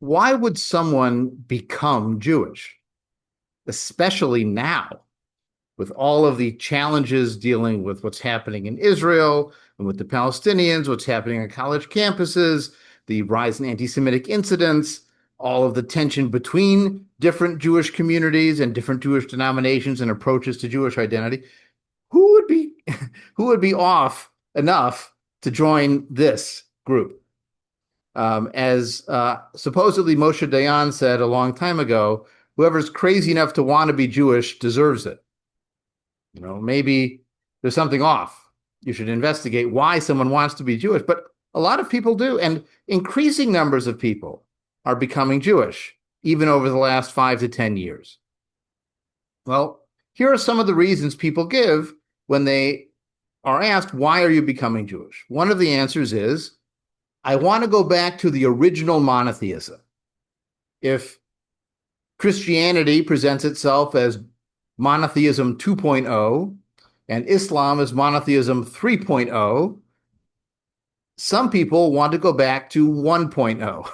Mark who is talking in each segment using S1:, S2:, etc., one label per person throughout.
S1: Why would someone become Jewish, especially now, with all of the challenges dealing with what's happening in Israel and with the Palestinians, what's happening on college campuses, the rise in anti-Semitic incidents, all of the tension between different Jewish communities and different Jewish denominations and approaches to Jewish identity? Who would be who would be off enough to join this group? As supposedly Moshe Dayan said a long time ago, whoever's crazy enough to want to be Jewish deserves it. Maybe there's something off. You should investigate why someone wants to be Jewish. But a lot of people do, and increasing numbers of people are becoming Jewish, even over the last 5 to 10 years. Well, here are some of the reasons people give when they are asked, why are you becoming Jewish? One of the answers is, I want to go back to the original monotheism. If Christianity presents itself as monotheism 2.0 and Islam is monotheism 3.0, some people want to go back to 1.0,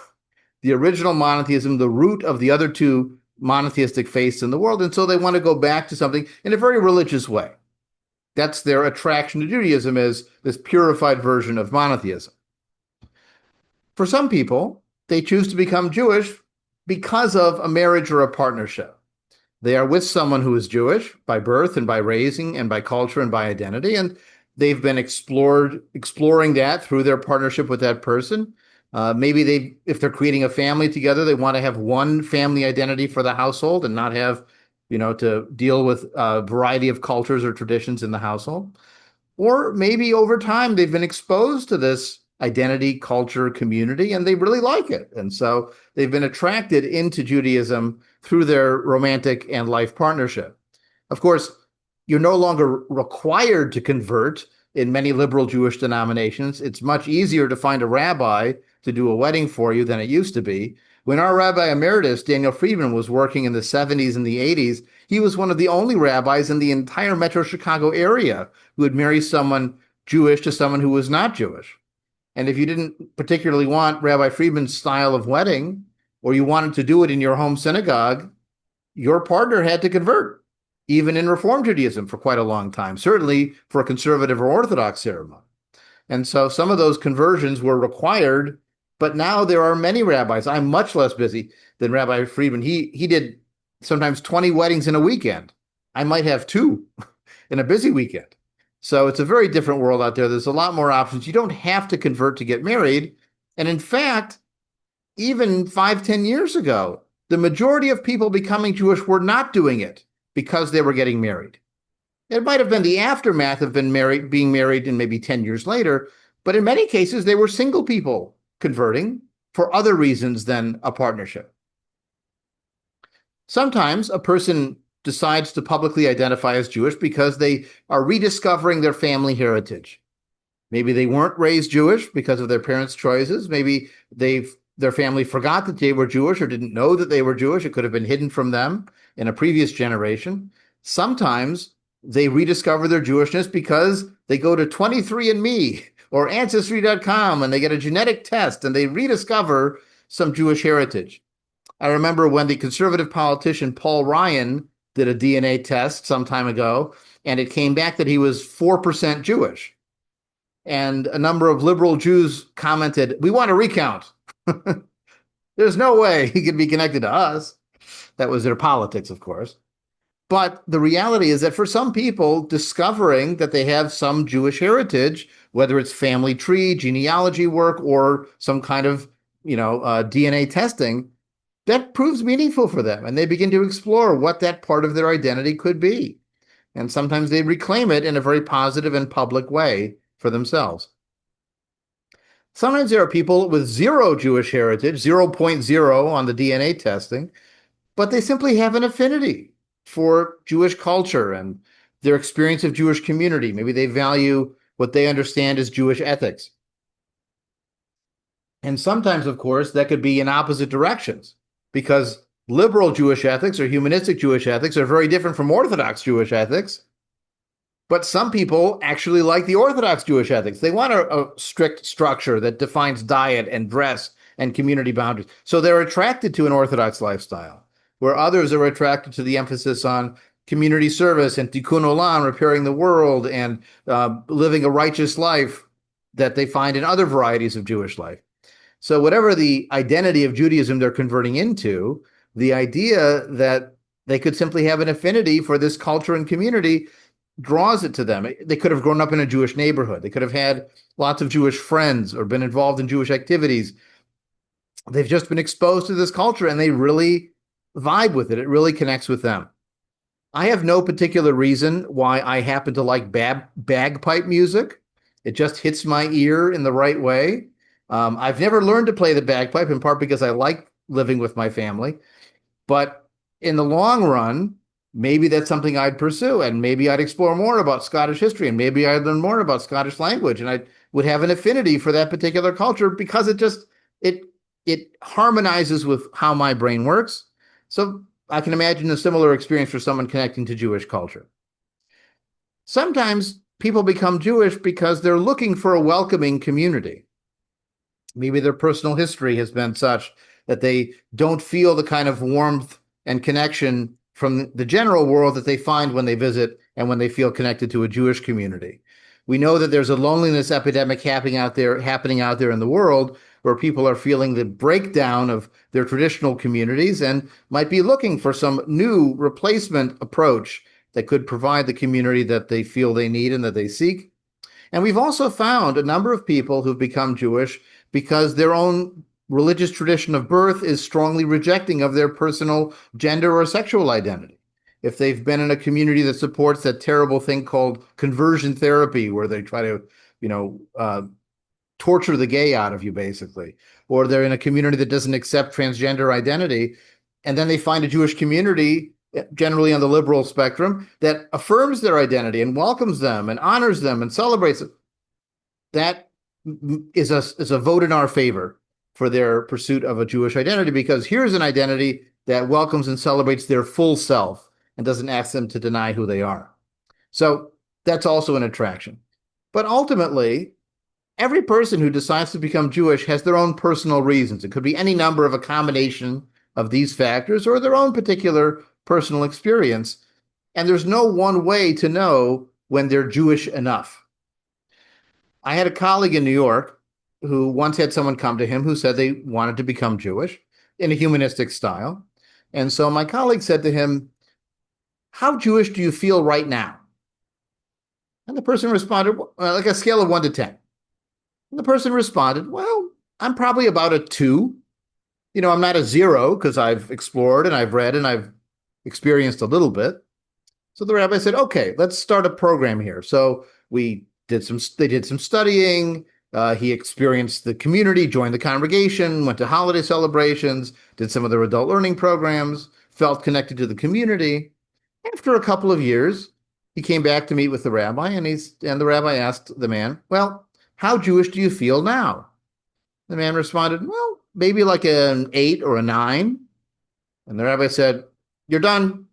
S1: the original monotheism, the root of the other two monotheistic faiths in the world. And so they want to go back to something in a very religious way. That's their attraction to Judaism, is this purified version of monotheism. For some people, they choose to become Jewish because of a marriage or a partnership. They are with someone who is Jewish by birth and by raising and by culture and by identity, and they've been exploring that through their partnership with that person. Maybe if they're creating a family together, they want to have one family identity for the household and not have, to deal with a variety of cultures or traditions in the household. Or maybe over time they've been exposed to this identity, culture, community, and they really like it. And so they've been attracted into Judaism through their romantic and life partnership. Of course, you're no longer required to convert in many liberal Jewish denominations. It's much easier to find a rabbi to do a wedding for you than it used to be. When our Rabbi Emeritus, Daniel Friedman, was working in the 70s and the 80s, he was one of the only rabbis in the entire Metro Chicago area who would marry someone Jewish to someone who was not Jewish. And if you didn't particularly want Rabbi Friedman's style of wedding, or you wanted to do it in your home synagogue, your partner had to convert, even in Reform Judaism for quite a long time, certainly for a conservative or Orthodox ceremony. And so some of those conversions were required, but now there are many rabbis. I'm much less busy than Rabbi Friedman. He did sometimes 20 weddings in a weekend. I might have two in a busy weekend. So it's a very different world out there. There's a lot more options. You don't have to convert to get married. And in fact, even 5, 10 years ago, the majority of people becoming Jewish were not doing it because they were getting married. It might have been the aftermath of being married and maybe 10 years later, but in many cases, they were single people converting for other reasons than a partnership. Sometimes a person decides to publicly identify as Jewish because they are rediscovering their family heritage. Maybe they weren't raised Jewish because of their parents' choices. Maybe their family forgot that they were Jewish or didn't know that they were Jewish. It could have been hidden from them in a previous generation. Sometimes they rediscover their Jewishness because they go to 23andMe or Ancestry.com and they get a genetic test and they rediscover some Jewish heritage. I remember when the conservative politician Paul Ryan did a DNA test some time ago, and it came back that he was 4% Jewish. And a number of liberal Jews commented, we want a recount. There's no way he could be connected to us. That was their politics, of course. But the reality is that for some people, discovering that they have some Jewish heritage, whether it's family tree, genealogy work, or some kind of, DNA testing, that proves meaningful for them. And they begin to explore what that part of their identity could be. And sometimes they reclaim it in a very positive and public way for themselves. Sometimes there are people with zero Jewish heritage, 0.0 on the DNA testing, but they simply have an affinity for Jewish culture and their experience of Jewish community. Maybe they value what they understand as Jewish ethics. And sometimes, of course, that could be in opposite directions, because liberal Jewish ethics or humanistic Jewish ethics are very different from Orthodox Jewish ethics. But some people actually like the Orthodox Jewish ethics. They want a strict structure that defines diet and dress and community boundaries. So they're attracted to an Orthodox lifestyle, where others are attracted to the emphasis on community service and tikkun olam, repairing the world, and living a righteous life that they find in other varieties of Jewish life. So whatever the identity of Judaism they're converting into, the idea that they could simply have an affinity for this culture and community draws it to them. They could have grown up in a Jewish neighborhood. They could have had lots of Jewish friends or been involved in Jewish activities. They've just been exposed to this culture and they really vibe with it. It really connects with them. I have no particular reason why I happen to like bagpipe music. It just hits my ear in the right way. I've never learned to play the bagpipe, in part because I like living with my family. But in the long run, maybe that's something I'd pursue, and maybe I'd explore more about Scottish history, and maybe I'd learn more about Scottish language, and I would have an affinity for that particular culture because it harmonizes with how my brain works. So I can imagine a similar experience for someone connecting to Jewish culture. Sometimes people become Jewish because they're looking for a welcoming community. Maybe their personal history has been such that they don't feel the kind of warmth and connection from the general world that they find when they visit and when they feel connected to a Jewish community. We know that there's a loneliness epidemic happening out there in the world, where people are feeling the breakdown of their traditional communities and might be looking for some new replacement approach that could provide the community that they feel they need and that they seek. And we've also found a number of people who've become Jewish because their own religious tradition of birth is strongly rejecting of their personal gender or sexual identity. If they've been in a community that supports that terrible thing called conversion therapy, where they try to, torture the gay out of you, basically, or they're in a community that doesn't accept transgender identity, and then they find a Jewish community, generally on the liberal spectrum, that affirms their identity and welcomes them and honors them and celebrates it, that is a vote in our favor for their pursuit of a Jewish identity, because here's an identity that welcomes and celebrates their full self and doesn't ask them to deny who they are. So that's also an attraction. But ultimately, every person who decides to become Jewish has their own personal reasons. It could be any number of a combination of these factors or their own particular personal experience. And there's no one way to know when they're Jewish enough. I had a colleague in New York who once had someone come to him who said they wanted to become Jewish in a humanistic style. And so my colleague said to him, "How Jewish do you feel right now?" And the person responded, like a scale of 1 to 10. And the person responded, "Well, I'm probably about a 2. I'm not a 0 because I've explored and I've read and I've experienced a little bit." So the rabbi said, "Okay, let's start a program here." So they did some studying. He experienced the community, joined the congregation, went to holiday celebrations, did some of their adult learning programs, felt connected to the community. After a couple of years, he came back to meet with the rabbi, and the rabbi asked the man, "Well, how Jewish do you feel now?" The man responded, "Well, maybe like an 8 or a 9. And the rabbi said, "You're done.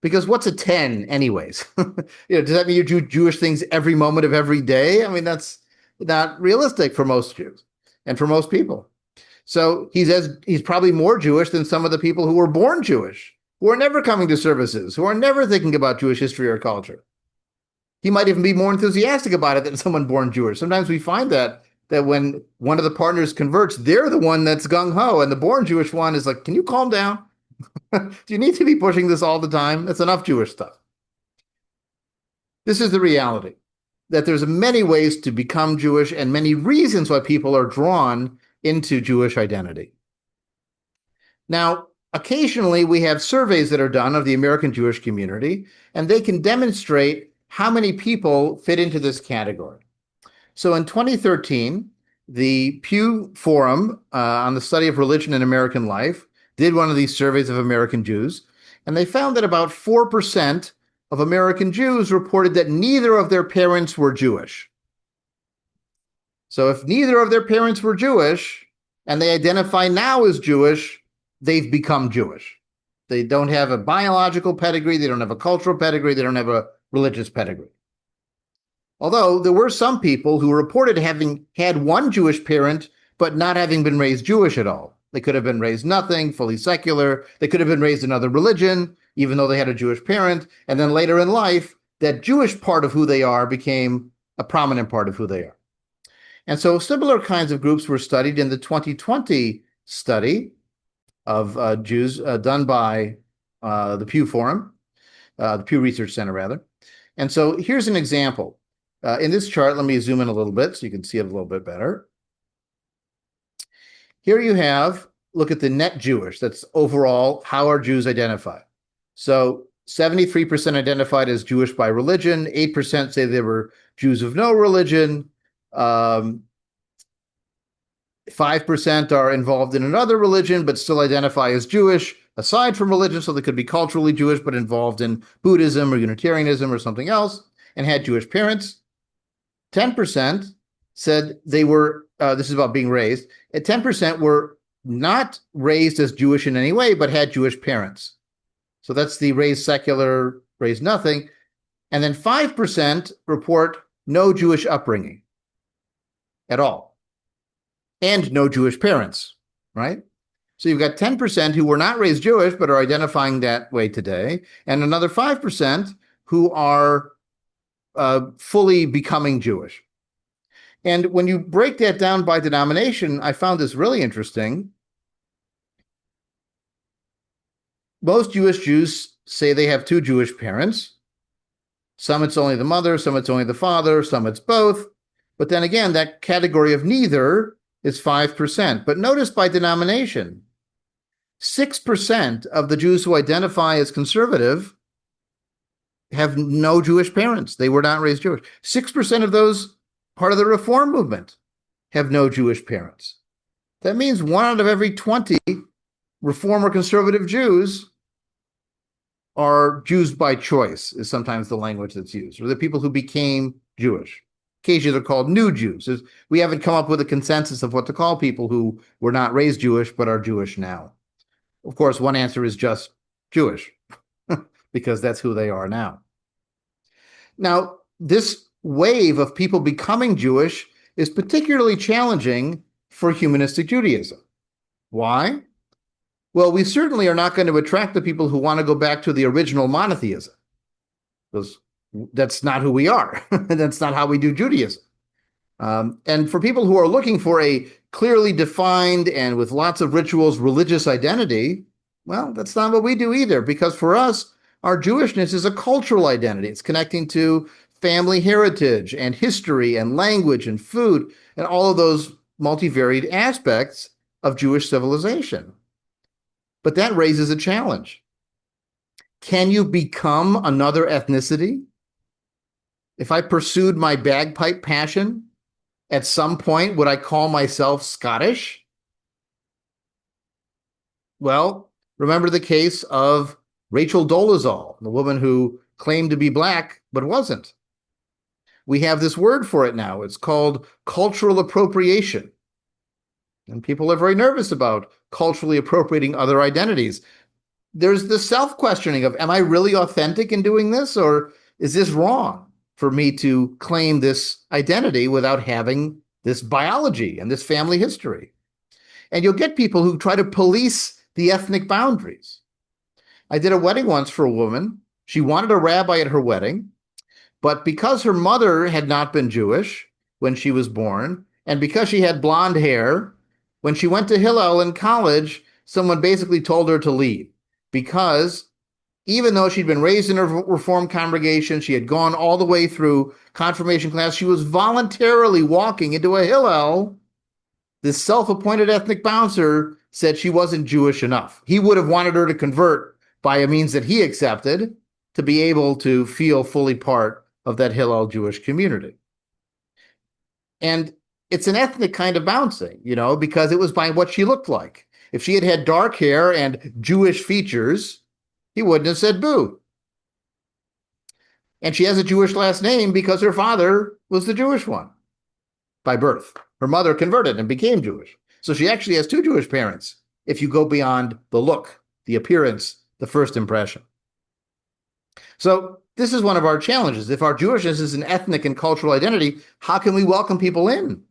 S1: Because what's a 10 anyways?" Does that mean you do Jewish things every moment of every day? I mean, that's not realistic for most Jews and for most people. So he's probably more Jewish than some of the people who were born Jewish, who are never coming to services, who are never thinking about Jewish history or culture. He might even be more enthusiastic about it than someone born Jewish. Sometimes we find that when one of the partners converts, they're the one that's gung-ho, and the born Jewish one is like, "Can you calm down? Do you need to be pushing this all the time? That's enough Jewish stuff." This is the reality, that there's many ways to become Jewish and many reasons why people are drawn into Jewish identity. Now, occasionally we have surveys that are done of the American Jewish community, and they can demonstrate how many people fit into this category. So in 2013, the Pew Forum on the Study of Religion in American Life did one of these surveys of American Jews, and they found that about 4% of American Jews reported that neither of their parents were Jewish. So if neither of their parents were Jewish and they identify now as Jewish, they've become Jewish. They don't have a biological pedigree, they don't have a cultural pedigree, they don't have a religious pedigree. Although there were some people who reported having had one Jewish parent, but not having been raised Jewish at all. They could have been raised nothing, fully secular. They could have been raised in another religion, even though they had a Jewish parent. And then later in life, that Jewish part of who they are became a prominent part of who they are. And so similar kinds of groups were studied in the 2020 study of Jews done by the Pew Forum, the Pew Research Center, rather. And so here's an example. In this chart, let me zoom in a little bit so you can see it a little bit better. Here you have, look at the net Jewish. That's overall, how are Jews identified? So 73% identified as Jewish by religion, 8% say they were Jews of no religion, 5% are involved in another religion, but still identify as Jewish aside from religion, so they could be culturally Jewish, but involved in Buddhism or Unitarianism or something else, and had Jewish parents. 10% said they were, this is about being raised, 10% were not raised as Jewish in any way, but had Jewish parents. So that's the raised secular, raised nothing. And then 5% report no Jewish upbringing at all, and no Jewish parents, right? So you've got 10% who were not raised Jewish, but are identifying that way today, and another 5% who are fully becoming Jewish. And when you break that down by denomination, I found this really interesting. Most Jewish Jews say they have two Jewish parents. Some it's only the mother, some it's only the father, some it's both. But then again, that category of neither is 5%. But notice by denomination, 6% of the Jews who identify as conservative have no Jewish parents. They were not raised Jewish. 6% of those part of the Reform movement have no Jewish parents. That means 1 out of every 20 Reform or conservative Jews are Jews by choice, is sometimes the language that's used, or the people who became Jewish. Occasionally they're called new Jews. We haven't come up with a consensus of what to call people who were not raised Jewish but are Jewish now. Of course, one answer is just Jewish, because that's who they are now. Now, this wave of people becoming Jewish is particularly challenging for humanistic Judaism. Why? Well, we certainly are not going to attract the people who want to go back to the original monotheism, because that's not who we are. That's not how we do Judaism. And for people who are looking for a clearly defined and with lots of rituals religious identity, well, that's not what we do either, because for us, our Jewishness is a cultural identity. It's connecting to family heritage and history and language and food and all of those multivariate aspects of Jewish civilization. But that raises a challenge. Can you become another ethnicity? If I pursued my bagpipe passion, at some point, would I call myself Scottish? Well, remember the case of Rachel Dolezal, the woman who claimed to be black but wasn't. We have this word for it now. It's called cultural appropriation. And people are very nervous about culturally appropriating other identities. There's the self-questioning of, am I really authentic in doing this? Or is this wrong for me to claim this identity without having this biology and this family history? And you'll get people who try to police the ethnic boundaries. I did a wedding once for a woman. She wanted a rabbi at her wedding, but because her mother had not been Jewish when she was born, and because she had blonde hair, when she went to Hillel in college, someone basically told her to leave, because even though she'd been raised in a Reform congregation, she had gone all the way through confirmation class, she was voluntarily walking into a Hillel. This self-appointed ethnic bouncer said she wasn't Jewish enough. He would have wanted her to convert by a means that he accepted to be able to feel fully part of that Hillel Jewish community. And it's an ethnic kind of bouncing, because it was by what she looked like. If she had had dark hair and Jewish features, he wouldn't have said boo. And she has a Jewish last name because her father was the Jewish one by birth. Her mother converted and became Jewish. So she actually has two Jewish parents, if you go beyond the look, the appearance, the first impression. So this is one of our challenges. If our Jewishness is an ethnic and cultural identity, how can we welcome people in?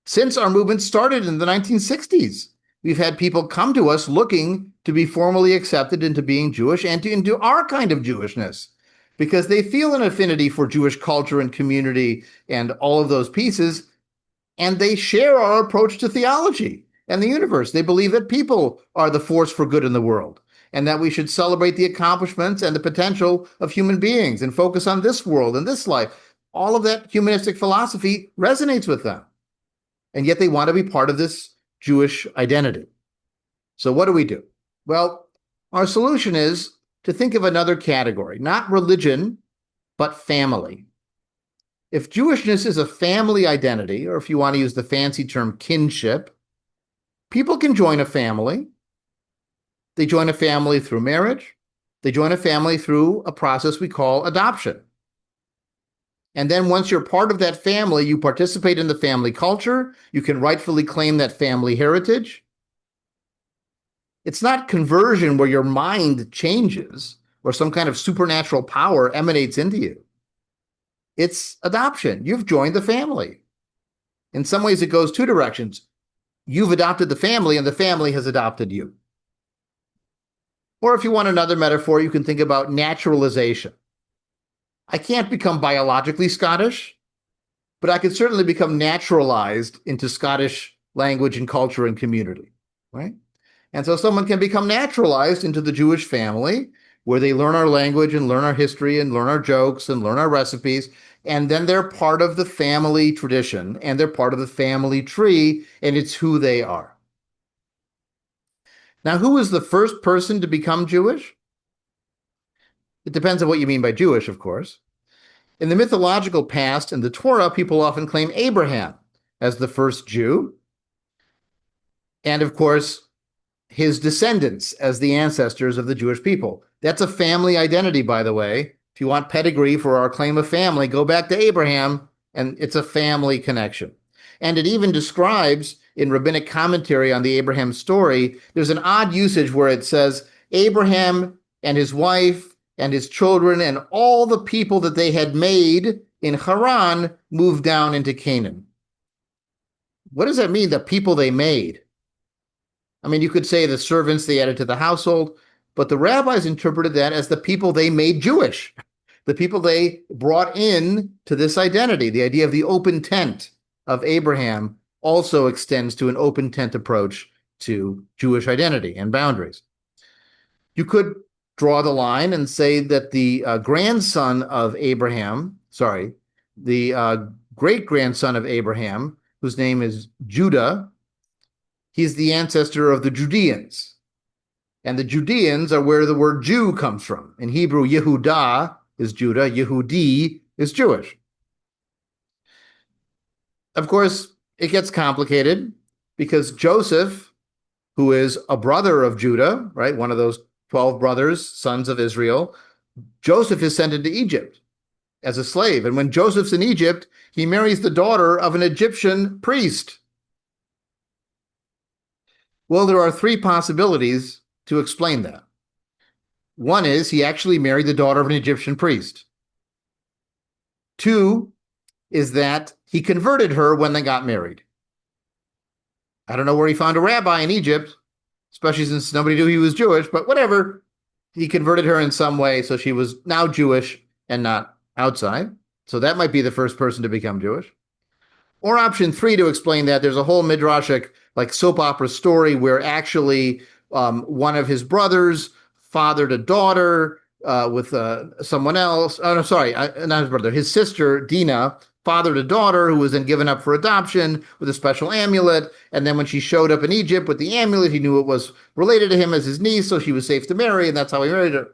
S1: Since our movement started in the 1960s, we've had people come to us looking to be formally accepted into being Jewish and into our kind of Jewishness, because they feel an affinity for Jewish culture and community and all of those pieces, and they share our approach to theology and the universe. They believe that people are the force for good in the world, and that we should celebrate the accomplishments and the potential of human beings and focus on this world and this life. All of that humanistic philosophy resonates with them, and yet they want to be part of this Jewish identity. So what do? Well, our solution is to think of another category, not religion, but family. If Jewishness is a family identity, or if you want to use the fancy term kinship, people can join a family. They join a family through marriage. They join a family through a process we call adoption. And then once you're part of that family, you participate in the family culture. You can rightfully claim that family heritage. It's not conversion where your mind changes or some kind of supernatural power emanates into you. It's adoption. You've joined the family. In some ways, it goes two directions. You've adopted the family, and the family has adopted you. Or if you want another metaphor, you can think about naturalization. I can't become biologically Scottish, but I could certainly become naturalized into Scottish language and culture and community, right? And so someone can become naturalized into the Jewish family, where they learn our language and learn our history and learn our jokes and learn our recipes. And then they're part of the family tradition and they're part of the family tree, and it's who they are. Now, who was the first person to become Jewish? It depends on what you mean by Jewish, of course. In the mythological past, in the Torah, people often claim Abraham as the first Jew. And of course, his descendants as the ancestors of the Jewish people. That's a family identity, by the way. If you want pedigree for our claim of family, go back to Abraham, and it's a family connection. And it even describes in rabbinic commentary on the Abraham story, there's an odd usage where it says Abraham and his wife and his children and all the people that they had made in Haran moved down into Canaan. What does that mean, the people they made? I mean, you could say the servants they added to the household, but the rabbis interpreted that as the people they made Jewish, the people they brought in to this identity. The idea of the open tent of Abraham also extends to an open tent approach to Jewish identity and boundaries. You could draw the line and say that the grandson of Abraham, the great-grandson of Abraham, whose name is Judah, he's the ancestor of the Judeans. And the Judeans are where the word Jew comes from. In Hebrew, Yehudah is Judah, Yehudi is Jewish. Of course, it gets complicated because Joseph, who is a brother of Judah, right, one of those 12 brothers, sons of Israel, Joseph is sent into Egypt as a slave. And when Joseph's in Egypt, he marries the daughter of an Egyptian priest. Well, there are three possibilities to explain that. One is he actually married the daughter of an Egyptian priest. Two is that he converted her when they got married. I don't know where he found a rabbi in Egypt, especially since nobody knew he was Jewish, but whatever. He converted her in some way, so she was now Jewish and not outside. So that might be the first person to become Jewish. Or option three to explain that, there's a whole midrashic, like soap opera story where actually one of his brothers fathered a daughter with someone else. Oh, no, sorry, not his brother. His sister, Dinah, fathered a daughter who was then given up for adoption with a special amulet. And then when she showed up in Egypt with the amulet, he knew it was related to him as his niece, so she was safe to marry, and that's how he married her.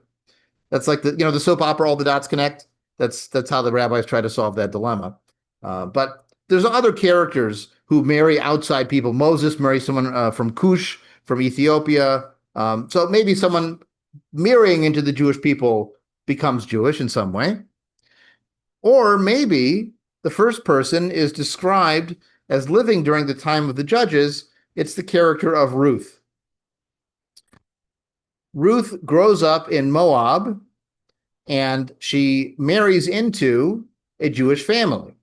S1: That's like the soap opera, all the dots connect. That's how the rabbis try to solve that dilemma. But there's other characters who marry outside people. Moses marries someone from Cush, from Ethiopia. So maybe someone marrying into the Jewish people becomes Jewish in some way. Or maybe the first person is described as living during the time of the judges. It's the character of Ruth. Ruth grows up in Moab, and she marries into a Jewish family.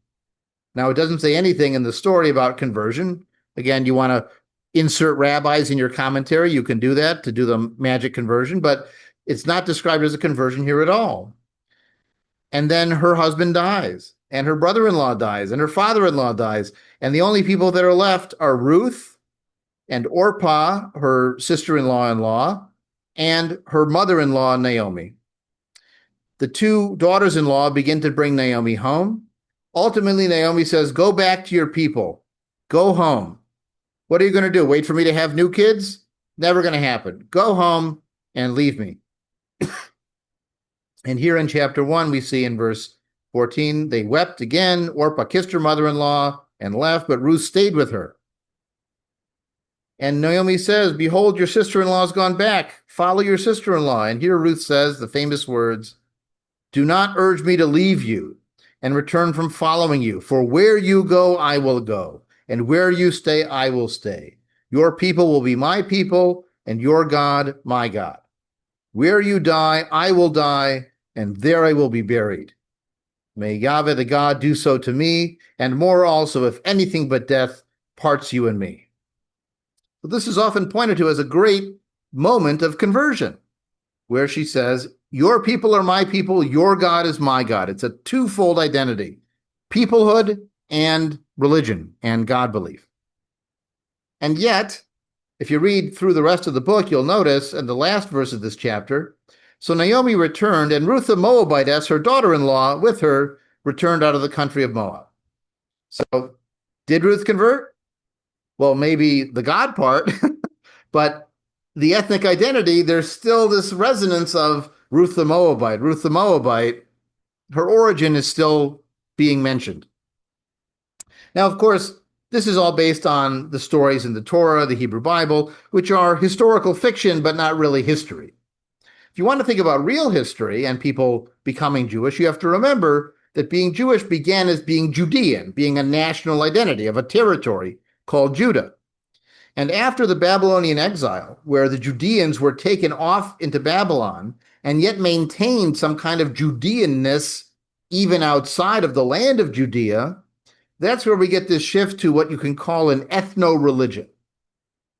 S1: Now, it doesn't say anything in the story about conversion. Again, you want to insert rabbis in your commentary, you can do that to do the magic conversion, but it's not described as a conversion here at all. And then her husband dies, and her brother-in-law dies, and her father-in-law dies, and the only people that are left are Ruth and Orpah, her sister-in-law, and her mother-in-law, Naomi. The two daughters-in-law begin to bring Naomi home. Ultimately, Naomi says, go back to your people. Go home. What are you going to do? Wait for me to have new kids? Never going to happen. Go home and leave me. And here in chapter 1, we see in verse 14, they wept again. Orpah kissed her mother-in-law and left, but Ruth stayed with her. And Naomi says, behold, your sister-in-law has gone back. Follow your sister-in-law. And here Ruth says the famous words, do not urge me to leave you and return from following you. For where you go, I will go. And where you stay, I will stay. Your people will be my people, and your God, my God. Where you die, I will die, and there I will be buried. May Yahweh the God do so to me, and more also, if anything but death parts you and me. So this is often pointed to as a great moment of conversion, where she says, your people are my people, your God is my God. It's a twofold identity, peoplehood and religion and God belief. And yet, if you read through the rest of the book, you'll notice in the last verse of this chapter, so Naomi returned, and Ruth the Moabitess, her daughter-in-law, with her, returned out of the country of Moab. So, did Ruth convert? Well, maybe the God part, but the ethnic identity, there's still this resonance of Ruth the Moabite. Ruth the Moabite, her origin is still being mentioned. Now, of course, this is all based on the stories in the Torah, the Hebrew Bible, which are historical fiction, but not really history. If you want to think about real history and people becoming Jewish, you have to remember that being Jewish began as being Judean, being a national identity of a territory called Judah. And after the Babylonian exile, where the Judeans were taken off into Babylon and yet maintained some kind of Judeanness even outside of the land of Judea, that's where we get this shift to what you can call an ethno-religion,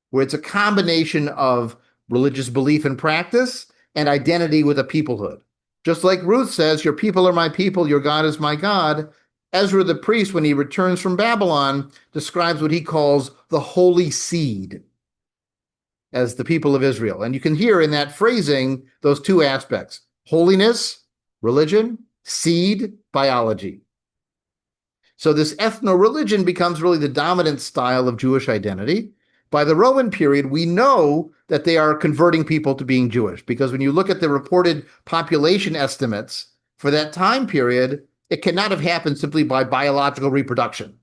S1: where it's a combination of religious belief and practice and identity with a peoplehood. Just like Ruth says, your people are my people, your God is my God, Ezra the priest, when he returns from Babylon, describes what he calls the holy seed as the people of Israel. And you can hear in that phrasing those two aspects, holiness, religion, seed, biology. So this ethno-religion becomes really the dominant style of Jewish identity. By the Roman period, we know that they are converting people to being Jewish, because when you look at the reported population estimates for that time period, it cannot have happened simply by biological reproduction.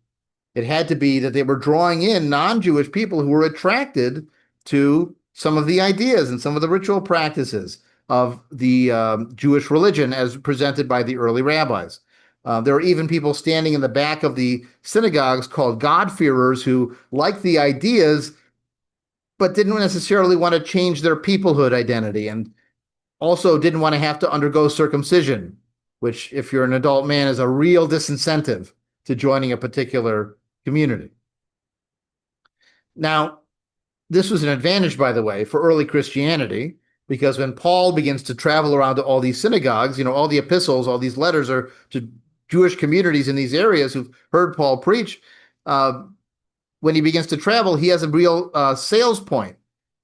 S1: It had to be that they were drawing in non-Jewish people who were attracted to some of the ideas and some of the ritual practices of the Jewish religion as presented by the early rabbis. There are even people standing in the back of the synagogues called God-fearers who liked the ideas but didn't necessarily want to change their peoplehood identity, and also didn't want to have to undergo circumcision, which, if you're an adult man, is a real disincentive to joining a particular community. Now, this was an advantage, by the way, for early Christianity, because when Paul begins to travel around to all these synagogues, all the epistles, all these letters are to Jewish communities in these areas who've heard Paul preach. When he begins to travel, he has a real sales point,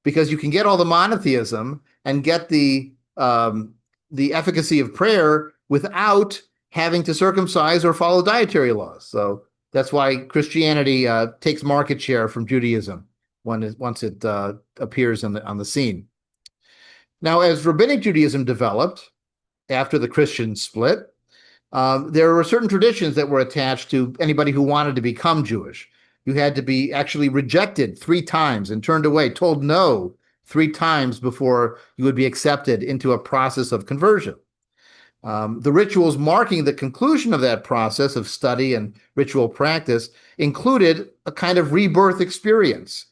S1: because you can get all the monotheism and get the efficacy of prayer without having to circumcise or follow dietary laws. So that's why Christianity takes market share from Judaism once it appears on the scene. Now, as Rabbinic Judaism developed after the Christian split, there were certain traditions that were attached to anybody who wanted to become Jewish. You had to be actually rejected 3 times and turned away, told no 3 times before you would be accepted into a process of conversion. The rituals marking the conclusion of that process of study and ritual practice included a kind of rebirth experience.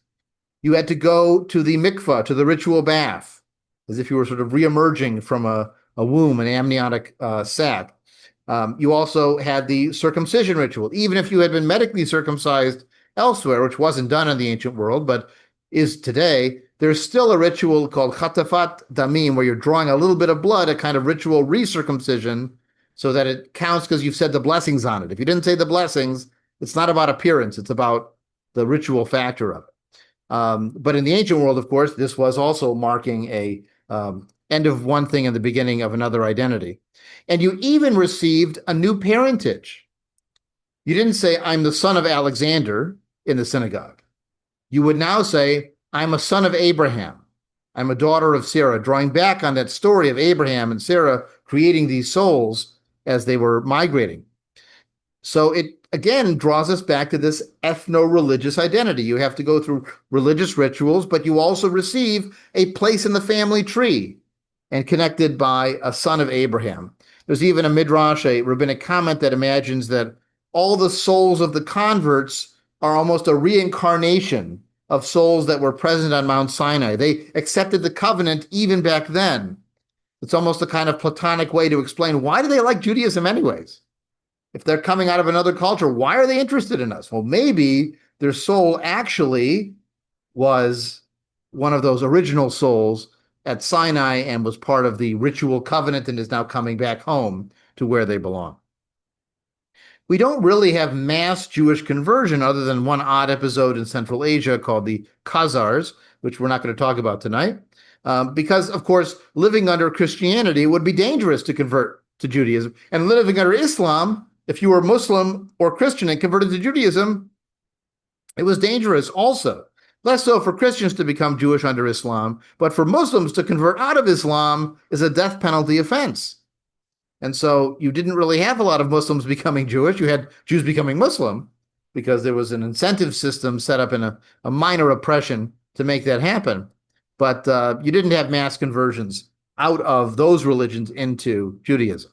S1: You had to go to the mikvah, to the ritual bath, as if you were sort of reemerging from a womb, an amniotic sac. You also had the circumcision ritual. Even if you had been medically circumcised elsewhere, which wasn't done in the ancient world, but is today, there's still a ritual called chatafat damim, where you're drawing a little bit of blood, a kind of ritual recircumcision, so that it counts because you've said the blessings on it. If you didn't say the blessings, it's not about appearance, it's about the ritual factor of it. But in the ancient world, of course, this was also marking a end of one thing and the beginning of another identity. And you even received a new parentage. You didn't say, I'm the son of Alexander in the synagogue. You would now say, I'm a son of Abraham. I'm a daughter of Sarah, drawing back on that story of Abraham and Sarah creating these souls as they were migrating. So it again draws us back to this ethno-religious identity. You have to go through religious rituals, but you also receive a place in the family tree and connected by a son of Abraham. There's even a midrash, a rabbinic comment that imagines that all the souls of the converts are almost a reincarnation of souls that were present on Mount Sinai. They accepted the covenant even back then. It's almost a kind of Platonic way to explain, why do they like Judaism anyways? If they're coming out of another culture, why are they interested in us? Well, maybe their soul actually was one of those original souls at Sinai and was part of the ritual covenant and is now coming back home to where they belong. We don't really have mass Jewish conversion other than one odd episode in Central Asia called the Khazars, which we're not going to talk about tonight, because, of course, living under Christianity would be dangerous to convert to Judaism. And living under Islam, if you were Muslim or Christian and converted to Judaism, it was dangerous also. Less so for Christians to become Jewish under Islam, but for Muslims to convert out of Islam is a death penalty offense. And so you didn't really have a lot of Muslims becoming Jewish. You had Jews becoming Muslim because there was an incentive system set up in a minor oppression to make that happen. But you didn't have mass conversions out of those religions into Judaism.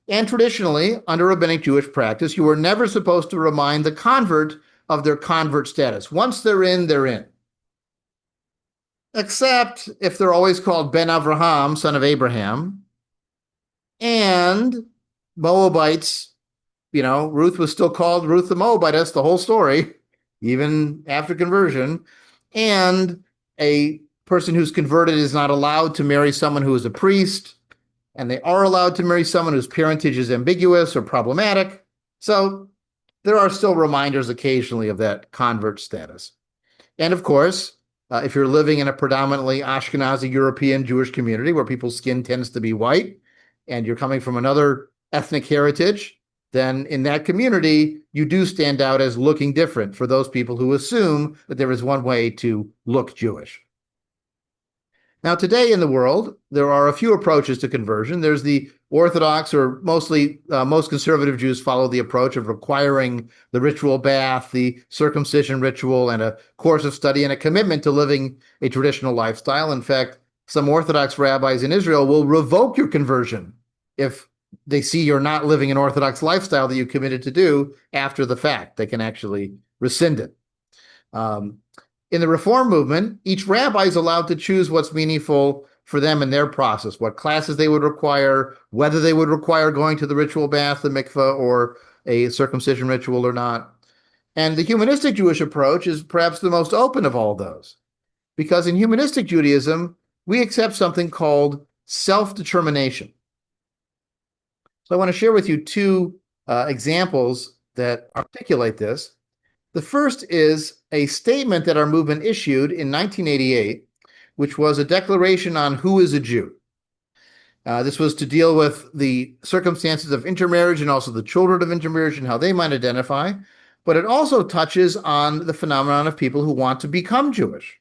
S1: And traditionally, under rabbinic Jewish practice, you were never supposed to remind the convert of their convert status. Once they're in, they're in. Except if they're always called Ben Avraham, son of Abraham, and Moabites, Ruth was still called Ruth the Moabitess, the whole story, even after conversion. And a person who's converted is not allowed to marry someone who is a priest, and they are allowed to marry someone whose parentage is ambiguous or problematic. So there are still reminders occasionally of that convert status. And of course, if you're living in a predominantly Ashkenazi European Jewish community where people's skin tends to be white, and you're coming from another ethnic heritage, then in that community, you do stand out as looking different for those people who assume that there is one way to look Jewish. Now, today in the world, there are a few approaches to conversion. There's the Orthodox, or mostly most conservative Jews follow the approach of requiring the ritual bath, the circumcision ritual, and a course of study and a commitment to living a traditional lifestyle. In fact, some Orthodox rabbis in Israel will revoke your conversion if they see you're not living an Orthodox lifestyle that you committed to do after the fact. They can actually rescind it. In the Reform movement, each rabbi is allowed to choose what's meaningful for them in their process, what classes they would require, whether they would require going to the ritual bath, the mikveh, or a circumcision ritual or not. And the humanistic Jewish approach is perhaps the most open of all those, because in humanistic Judaism, we accept something called self-determination. So I want to share with you two examples that articulate this. The first is a statement that our movement issued in 1988, which was a declaration on who is a Jew. This was to deal with the circumstances of intermarriage and also the children of intermarriage and how they might identify, but it also touches on the phenomenon of people who want to become Jewish.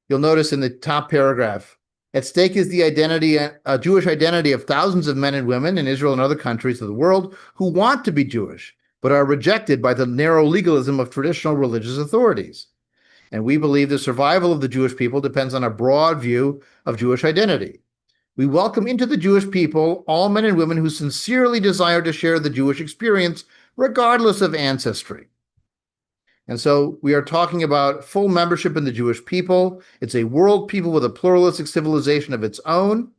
S1: You'll notice in the top paragraph, at stake is the identity, a Jewish identity of thousands of men and women in Israel and other countries of the world who want to be Jewish, but are rejected by the narrow legalism of traditional religious authorities. And we believe the survival of the Jewish people depends on a broad view of Jewish identity. We welcome into the Jewish people all men and women who sincerely desire to share the Jewish experience, regardless of ancestry. And so we are talking about full membership in the Jewish people. It's a world people with a pluralistic civilization of its own.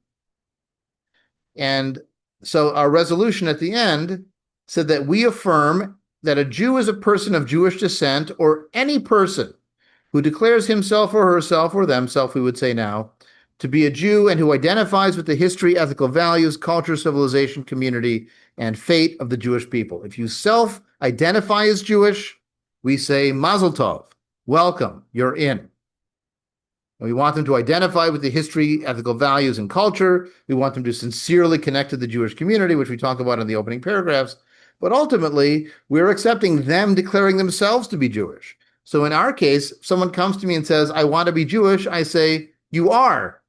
S1: And So our resolution at the end said that we affirm that a Jew is a person of Jewish descent, or any person who declares himself or herself or themselves, we would say now, to be a Jew and who identifies with the history, ethical values, culture, civilization, community, and fate of the Jewish people. If you self-identify as Jewish, we say Mazel Tov, welcome, you're in. And we want them to identify with the history, ethical values, and culture. We want them to sincerely connect to the Jewish community, which we talk about in the opening paragraphs. But ultimately, we're accepting them declaring themselves to be Jewish. So in our case, if someone comes to me and says, I want to be Jewish, I say, you are.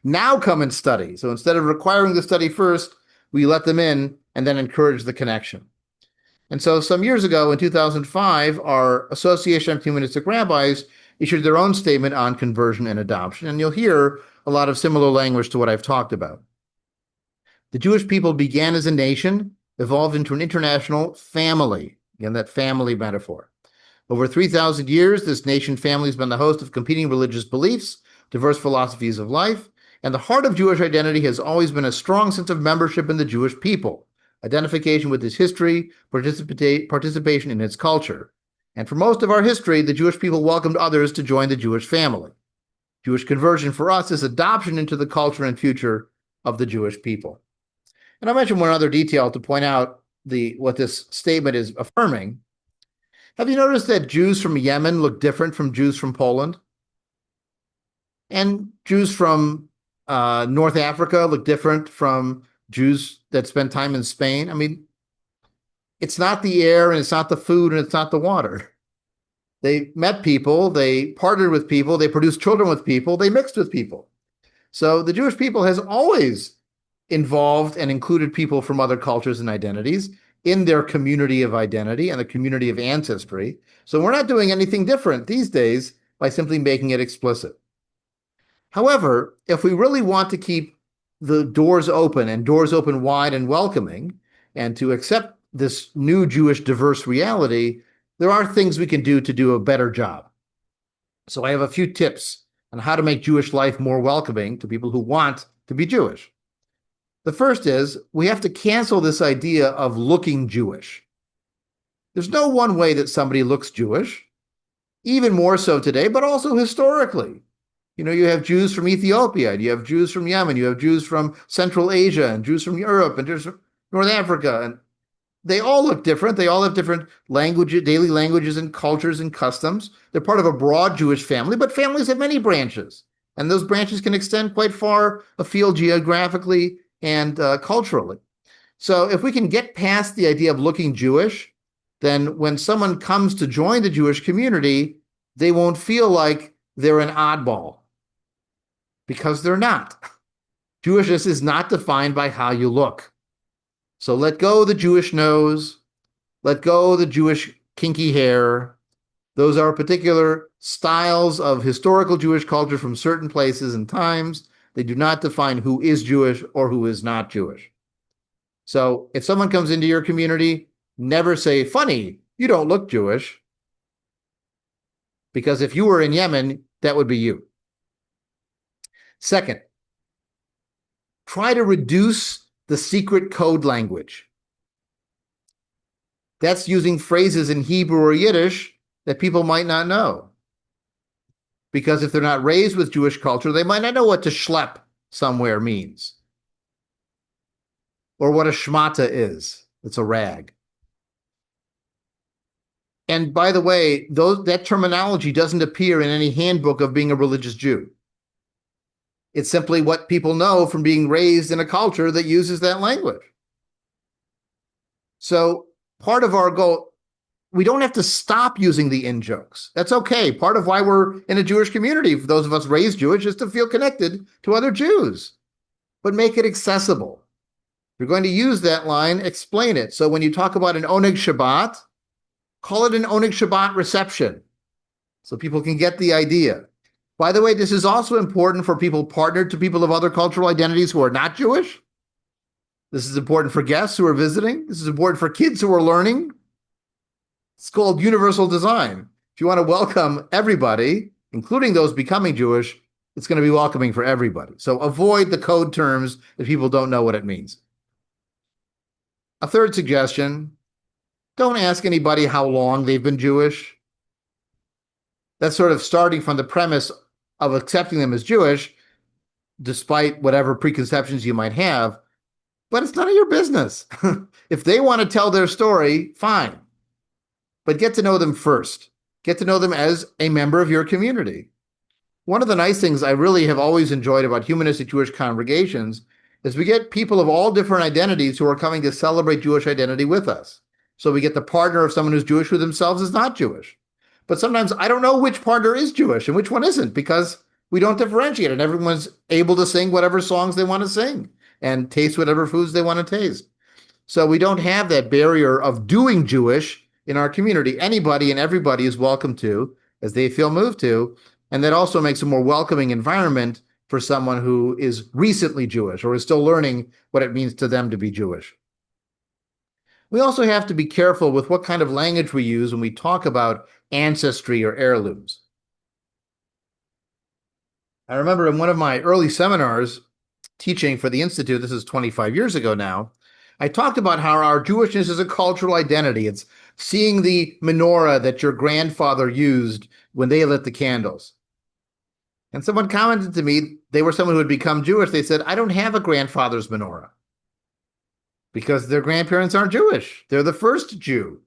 S1: Now come and study. So instead of requiring the study first, we let them in and then encourage the connection. And so some years ago, in 2005, our Association of Humanistic Rabbis issued their own statement on conversion and adoption, and you'll hear a lot of similar language to what I've talked about. The Jewish people began as a nation, evolved into an international family. Again, that family metaphor. Over 3,000 years, this nation family has been the host of competing religious beliefs, diverse philosophies of life, and the heart of Jewish identity has always been a strong sense of membership in the Jewish people, identification with its history, participation in its culture. And for most of our history, the Jewish people welcomed others to join the Jewish family. Jewish conversion for us is adoption into the culture and future of the Jewish people. And I'll mention one other detail to point out what this statement is affirming. Have you noticed that Jews from Yemen look different from Jews from Poland? And Jews from North Africa look different from Jews that spend time in Spain? I mean, it's not the air, and it's not the food, and it's not the water. They met people, they partnered with people, they produced children with people, they mixed with people. So the Jewish people has always involved and included people from other cultures and identities in their community of identity and the community of ancestry. So we're not doing anything different these days by simply making it explicit. However, if we really want to keep the doors open and doors open wide and welcoming, and to accept this new Jewish diverse reality, there are things we can do to do a better job. So I have a few tips on how to make Jewish life more welcoming to people who want to be Jewish. The first is we have to cancel this idea of looking Jewish. There's no one way that somebody looks Jewish, even more so today, but also historically. You know, you have Jews from Ethiopia, you have Jews from Yemen, you have Jews from Central Asia, and Jews from Europe, and Jews from North Africa, and they all look different. They all have different languages, daily languages and cultures and customs. They're part of a broad Jewish family, but families have many branches, and those branches can extend quite far afield geographically and culturally. So if we can get past the idea of looking Jewish, then when someone comes to join the Jewish community, they won't feel like they're an oddball, because they're not. Jewishness is not defined by how you look. So let go the Jewish nose, let go the Jewish kinky hair. Those are particular styles of historical Jewish culture from certain places and times. They do not define who is Jewish or who is not Jewish. So if someone comes into your community, never say, funny, you don't look Jewish. Because if you were in Yemen, that would be you. Second, try to reduce the secret code language. That's using phrases in Hebrew or Yiddish that people might not know. Because if they're not raised with Jewish culture, they might not know what to schlep somewhere means, or what a shmata is. It's a rag. And by the way, that terminology doesn't appear in any handbook of being a religious Jew. It's simply what people know from being raised in a culture that uses that language. So part of our goal, we don't have to stop using the in-jokes. That's okay. Part of why we're in a Jewish community, for those of us raised Jewish, is to feel connected to other Jews. But make it accessible. If you're going to use that line, explain it. So when you talk about an Oneg Shabbat, call it an Oneg Shabbat reception, so people can get the idea. By the way, this is also important for people partnered to people of other cultural identities who are not Jewish. This is important for guests who are visiting. This is important for kids who are learning. It's called universal design. If you want to welcome everybody, including those becoming Jewish, it's going to be welcoming for everybody. So avoid the code terms if people don't know what it means. A third suggestion, don't ask anybody how long they've been Jewish. That's sort of starting from the premise of accepting them as Jewish, despite whatever preconceptions you might have, but it's none of your business. If they want to tell their story, fine. But get to know them first. Get to know them as a member of your community. One of the nice things I really have always enjoyed about humanistic Jewish congregations is we get people of all different identities who are coming to celebrate Jewish identity with us. So we get the partner of someone who's Jewish who themselves is not Jewish. But sometimes I don't know which partner is Jewish and which one isn't, because we don't differentiate, and everyone's able to sing whatever songs they want to sing and taste whatever foods they want to taste. So we don't have that barrier of doing Jewish in our community. Anybody and everybody is welcome to, as they feel moved to, and that also makes a more welcoming environment for someone who is recently Jewish or is still learning what it means to them to be Jewish. We also have to be careful with what kind of language we use when we talk about ancestry or heirlooms. I remember in one of my early seminars teaching for the Institute, this is 25 years ago now, I talked about how our Jewishness is a cultural identity. It's seeing the menorah that your grandfather used when they lit the candles. And someone commented to me, they were someone who had become Jewish. They said, I don't have a grandfather's menorah because their grandparents aren't Jewish. They're the first Jew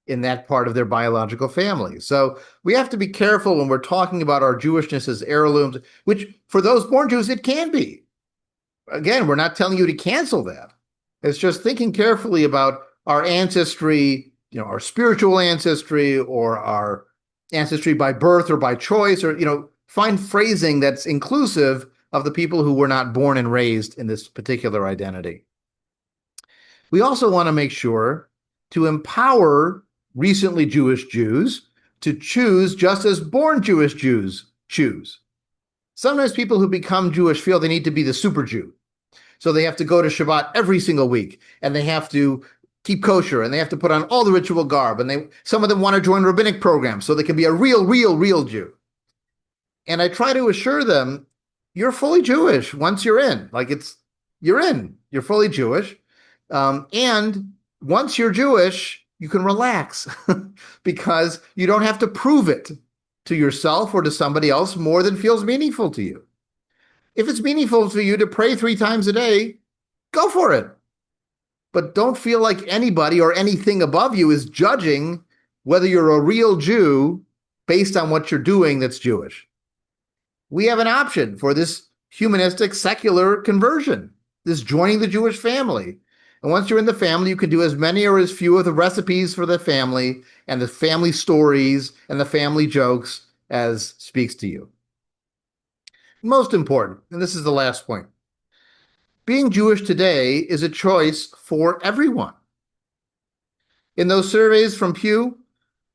S1: in that part of their biological family. So we have to be careful when we're talking about our Jewishness as heirlooms, which for those born Jews, it can be. Again, we're not telling you to cancel that. It's just thinking carefully about our ancestry, our spiritual ancestry, or our ancestry by birth or by choice, or, find phrasing that's inclusive of the people who were not born and raised in this particular identity. We also want to make sure to empower recently Jewish Jews to choose just as born Jewish Jews choose. Sometimes people who become Jewish feel they need to be the super Jew. So they have to go to Shabbat every single week, and they have to keep kosher, and they have to put on all the ritual garb, and some of them want to join rabbinic programs so they can be a real Jew. And I try to assure them, you're fully Jewish once you're in. You're in. You're fully Jewish. And once you're Jewish, you can relax because you don't have to prove it to yourself or to somebody else more than feels meaningful to you. If it's meaningful for you to pray 3 times a day, go for it. But don't feel like anybody or anything above you is judging whether you're a real Jew based on what you're doing that's Jewish. We have an option for this humanistic secular conversion, this joining the Jewish family. And once you're in the family, you can do as many or as few of the recipes for the family and the family stories and the family jokes as speaks to you. Most important, and this is the last point, being Jewish today is a choice for everyone. In those surveys from Pew,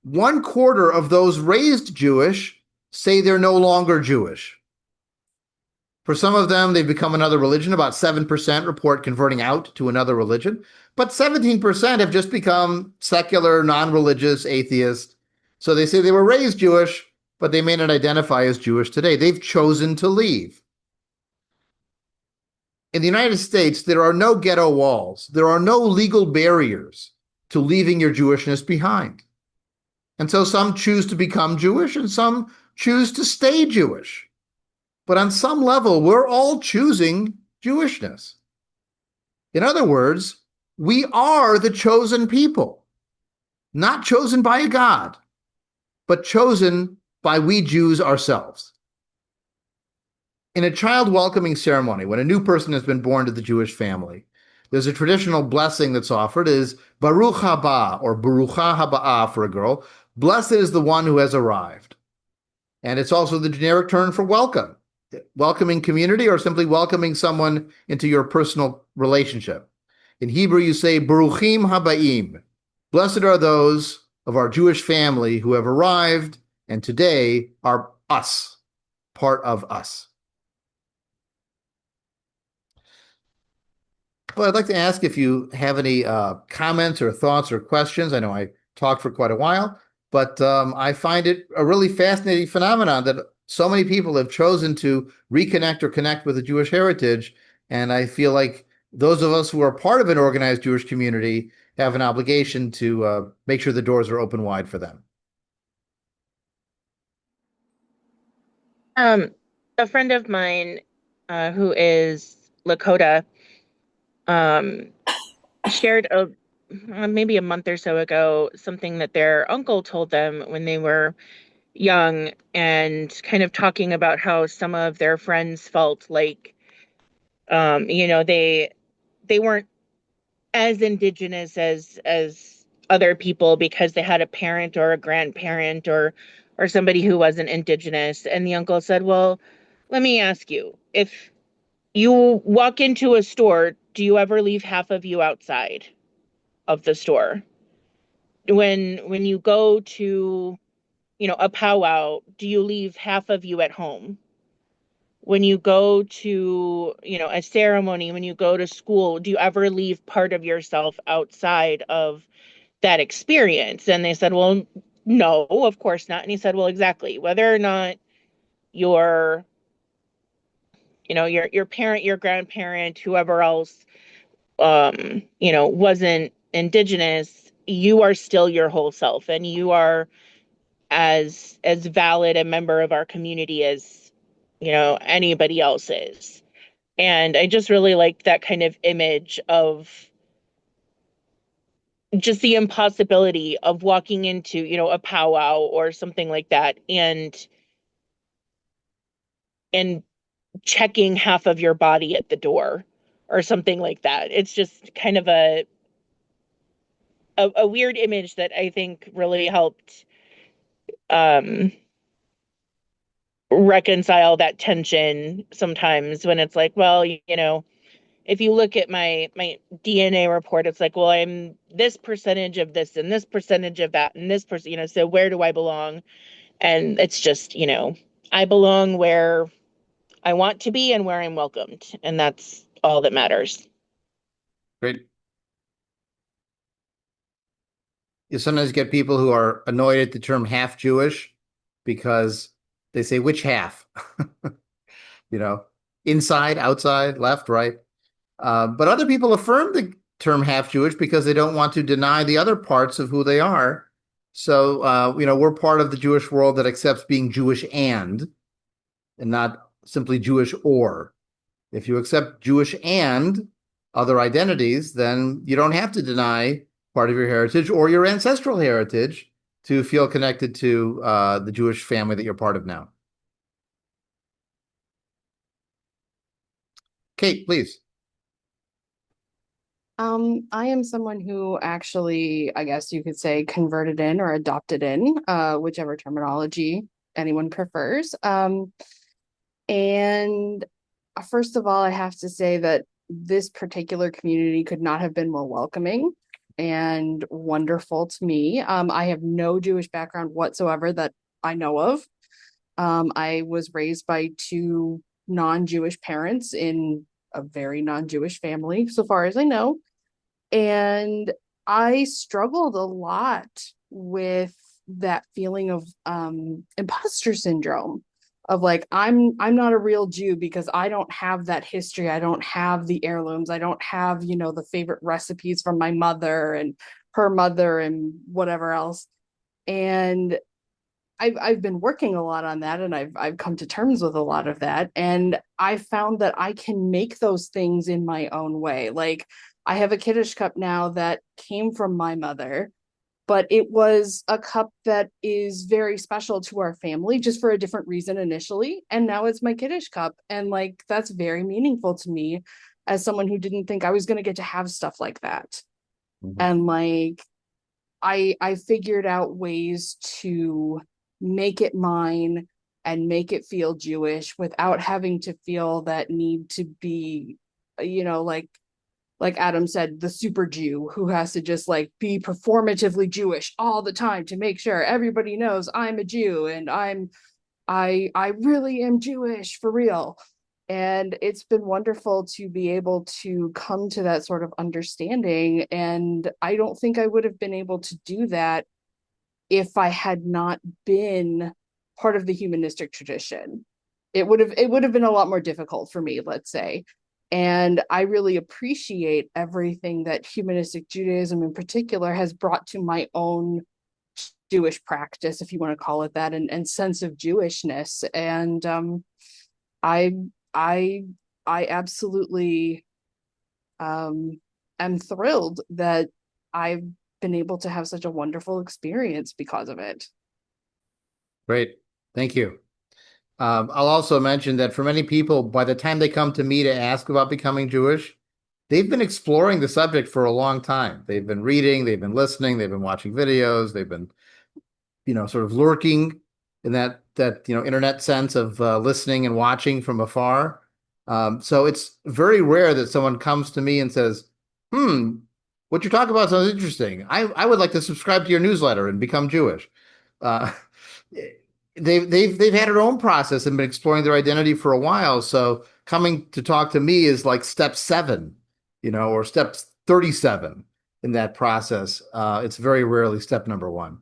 S1: 1/4 of those raised Jewish say they're no longer Jewish. For some of them, they've become another religion. About 7% report converting out to another religion, but 17% have just become secular, non-religious, atheist. So they say they were raised Jewish, but they may not identify as Jewish today. They've chosen to leave. In the United States, there are no ghetto walls. There are no legal barriers to leaving your Jewishness behind. And so some choose to become Jewish and some choose to stay Jewish. But on some level, we're all choosing Jewishness. In other words, we are the chosen people, not chosen by a God, but chosen by we Jews ourselves. In a child welcoming ceremony, when a new person has been born to the Jewish family, there's a traditional blessing that's offered is Baruch haba, or Barucha haba'ah for a girl. Blessed is the one who has arrived. And it's also the generic term for welcome, welcoming community or simply welcoming someone into your personal relationship. In Hebrew, you say Baruchim haba'im. Blessed are those of our Jewish family who have arrived and today are us, part of us. Well, I'd like to ask if you have any comments or thoughts or questions. I know I talked for quite a while, but I find it a really fascinating phenomenon that so many people have chosen to reconnect or connect with the Jewish heritage. And I feel like those of us who are part of an organized Jewish community have an obligation to make sure the doors are open wide for them.
S2: Um, a friend of mine, who is Lakota, um, shared maybe a month or so ago something that their uncle told them when they were young, and kind of talking about how some of their friends felt like, they weren't as indigenous as other people because they had a parent or a grandparent or somebody who wasn't indigenous. And the uncle said, "Well, let me ask you, if you walk into a store, do you ever leave half of you outside of the store? When you go to, a powwow, do you leave half of you at home? When you go to, a ceremony, when you go to school, do you ever leave part of yourself outside of that experience?" And they said, "Well, no, of course not." And he said, "Well, exactly. Whether or not your, your parent, your grandparent, whoever else, wasn't indigenous, you are still your whole self, and you are as valid a member of our community as, anybody else is." And I just really liked that kind of image of just the impossibility of walking into, a powwow or something like that, and checking half of your body at the door or something like that. It's just kind of a weird image that I think really helped um reconcile that tension sometimes, when it's like, well, if you look at my DNA report, it's like, well, I'm this percentage of this and this percentage of that and this person, so where do I belong? And it's just, I belong where I want to be and where I'm welcomed, and that's all that matters.
S1: Great. You sometimes get people who are annoyed at the term half Jewish because they say, which half? You know, inside, outside, left, right. But other people affirm the term half Jewish because they don't want to deny the other parts of who they are. So, we're part of the Jewish world that accepts being Jewish and not simply Jewish or. If you accept Jewish and other identities, then you don't have to deny part of your heritage or your ancestral heritage to feel connected to the Jewish family that you're part of now. Kate, please.
S3: I am someone who actually, I guess you could say, converted in or adopted in, whichever terminology anyone prefers. And first of all, I have to say that this particular community could not have been more welcoming and wonderful to me. I have no Jewish background whatsoever that I know of. I was raised by two non-Jewish parents in a very non-Jewish family, so far as I know. And I struggled a lot with that feeling of imposter syndrome of like I'm not a real Jew because I don't have that history. I don't have the heirlooms. I don't have, the favorite recipes from my mother and her mother and whatever else. And I've been working a lot on that, and I've come to terms with a lot of that, and I found that I can make those things in my own way. Like I have a Kiddush cup now that came from my mother, but it was a cup that is very special to our family just for a different reason initially, and now it's my Kiddush cup, and like that's very meaningful to me as someone who didn't think I was going to get to have stuff like that.
S1: Mhm.
S3: And like I figured out ways to make it mine and make it feel Jewish without having to feel that need to be, like Adam said, the super Jew who has to just like be performatively Jewish all the time to make sure everybody knows I'm a Jew and I really am Jewish for real. And it's been wonderful to be able to come to that sort of understanding. And I don't think I would have been able to do that if I had not been part of the humanistic tradition. It would have been a lot more difficult for me, let's say. And I really appreciate everything that humanistic Judaism in particular has brought to my own Jewish practice, if you want to call it that, and sense of Jewishness. And I I I absolutely am thrilled that I've been able to have such a wonderful experience because of it.
S1: Great. Thank you. I'll also mention that for many people, by the time they come to me to ask about becoming Jewish, they've been exploring the subject for a long time. They've been reading, they've been listening, they've been watching videos, they've been, sort of lurking in that internet sense of listening and watching from afar. So it's very rare that someone comes to me and says, what you're talking about sounds interesting. I would like to subscribe to your newsletter and become Jewish. Uh, they've had their own process and been exploring their identity for a while. So coming to talk to me is like step 7, or step 37 in that process. It's very rarely step number 1.